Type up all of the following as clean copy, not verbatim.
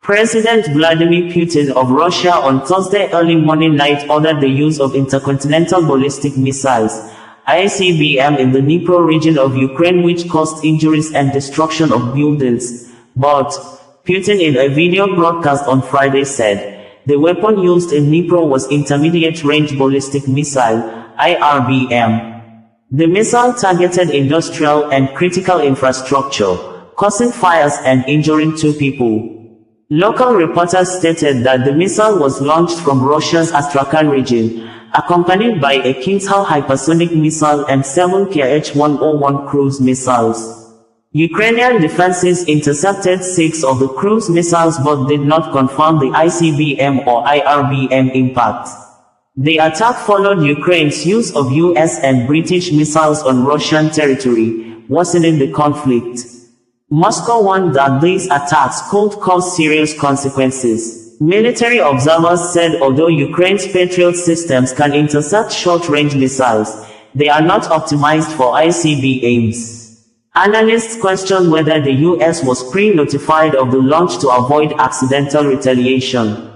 President Vladimir Putin of Russia on Thursday early morning night ordered the use of Intercontinental Ballistic Missiles, ICBM, in the Dnipro region of Ukraine, which caused injuries and destruction of buildings. But Putin, in a video broadcast on Friday, said the weapon used in Dnipro was Intermediate Range Ballistic Missile, IRBM. The missile targeted industrial and critical infrastructure, causing fires and injuring 2 people. Local reporters stated that the missile was launched from Russia's Astrakhan region, accompanied by a Kinzhal hypersonic missile and 7 Kh-101 cruise missiles. Ukrainian defenses intercepted 6 of the cruise missiles but did not confirm the ICBM or IRBM impact. The attack followed Ukraine's use of US and British missiles on Russian territory, worsening the conflict. Moscow warned that these attacks could cause serious consequences. Military observers said although Ukraine's Patriot systems can intercept short-range missiles, they are not optimized for ICBMs. Analysts questioned whether the US was pre-notified of the launch to avoid accidental retaliation.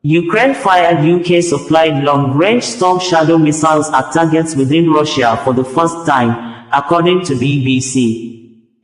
Ukraine fired UK-supplied long-range Storm Shadow missiles at targets within Russia for the first time, according to BBC.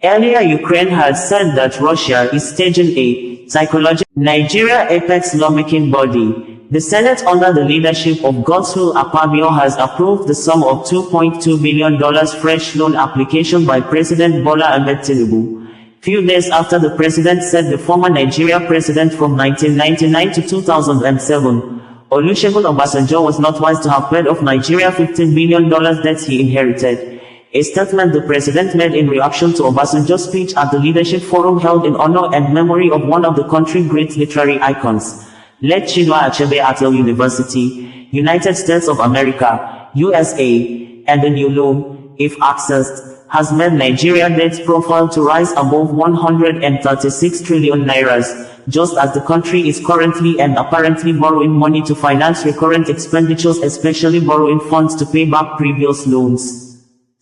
Earlier, Ukraine had said that Russia is staging a psychological Nigeria apex lawmaking body. The Senate, under the leadership of Godswill Akpabio, has approved the sum of $2.2 billion fresh loan application by President Bola Ahmed Tinubu, few days after the president said the former Nigeria president from 1999 to 2007, Olusegun Obasanjo, was not wise to have paid off Nigeria $15 billion debt he inherited. A statement the president made in reaction to Obasanjo's speech at the Leadership Forum held in honor and memory of one of the country's great literary icons, late Chinua Achebe, at Yale University, United States of America, USA, and the new loan, if accessed, has made Nigeria debt profile to rise above 136 trillion naira, just as the country is currently and apparently borrowing money to finance recurrent expenditures, especially borrowing funds to pay back previous loans.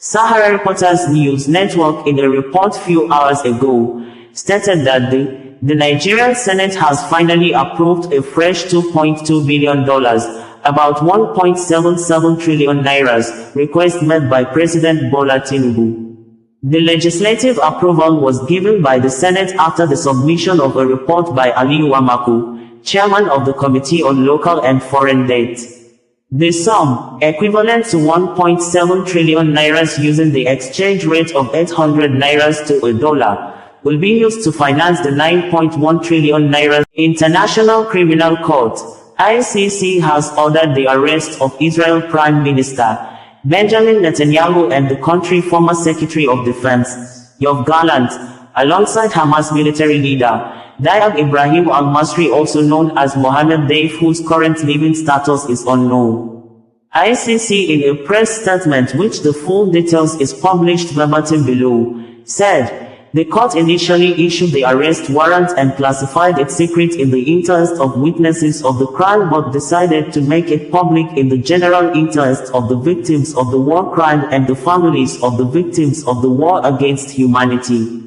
Sahara Reporters News Network, in a report few hours ago, stated that the Nigerian Senate has finally approved a fresh $2.2 billion, about 1.77 trillion naira, request made by President Bola Tinubu. The legislative approval was given by the Senate after the submission of a report by Aliyu Wamaku, chairman of the Committee on Local and Foreign Debt. The sum, equivalent to 1.7 trillion naira using the exchange rate of 800 naira to a dollar, will be used to finance the 9.1 trillion naira. International Criminal Court, ICC, has ordered the arrest of Israel Prime Minister Benjamin Netanyahu and the country's former Secretary of Defense, Yoav Gallant, alongside Hamas military leader Diab Ibrahim al-Masri, also known as Mohammed Deif, whose current living status is unknown. ICC, in a press statement which the full details is published verbatim below, said the court initially issued the arrest warrant and classified it secret in the interest of witnesses of the crime, but decided to make it public in the general interest of the victims of the war crime and the families of the victims of the war against humanity.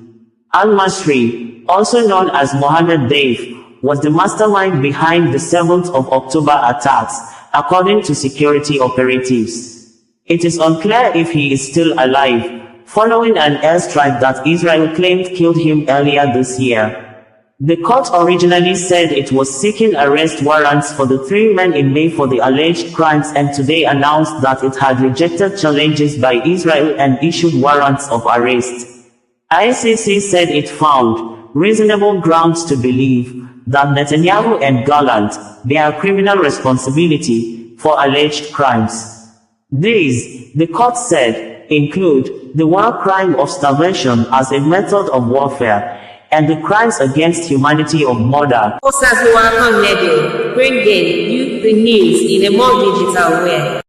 Al-Masri, also known as Mohammed Deif, was the mastermind behind the 7th of October attacks, according to security operatives. It is unclear if he is still alive, following an airstrike that Israel claimed killed him earlier this year. The court originally said it was seeking arrest warrants for the 3 men in May for the alleged crimes, and today announced that it had rejected challenges by Israel and issued warrants of arrest. ICC said it found reasonable grounds to believe that Netanyahu and Gallant bear criminal responsibility for alleged crimes. These, the court said, include the war crime of starvation as a method of warfare and the crimes against humanity of murder. Olusegun Obasanjo, bringing you the news in a more digital way.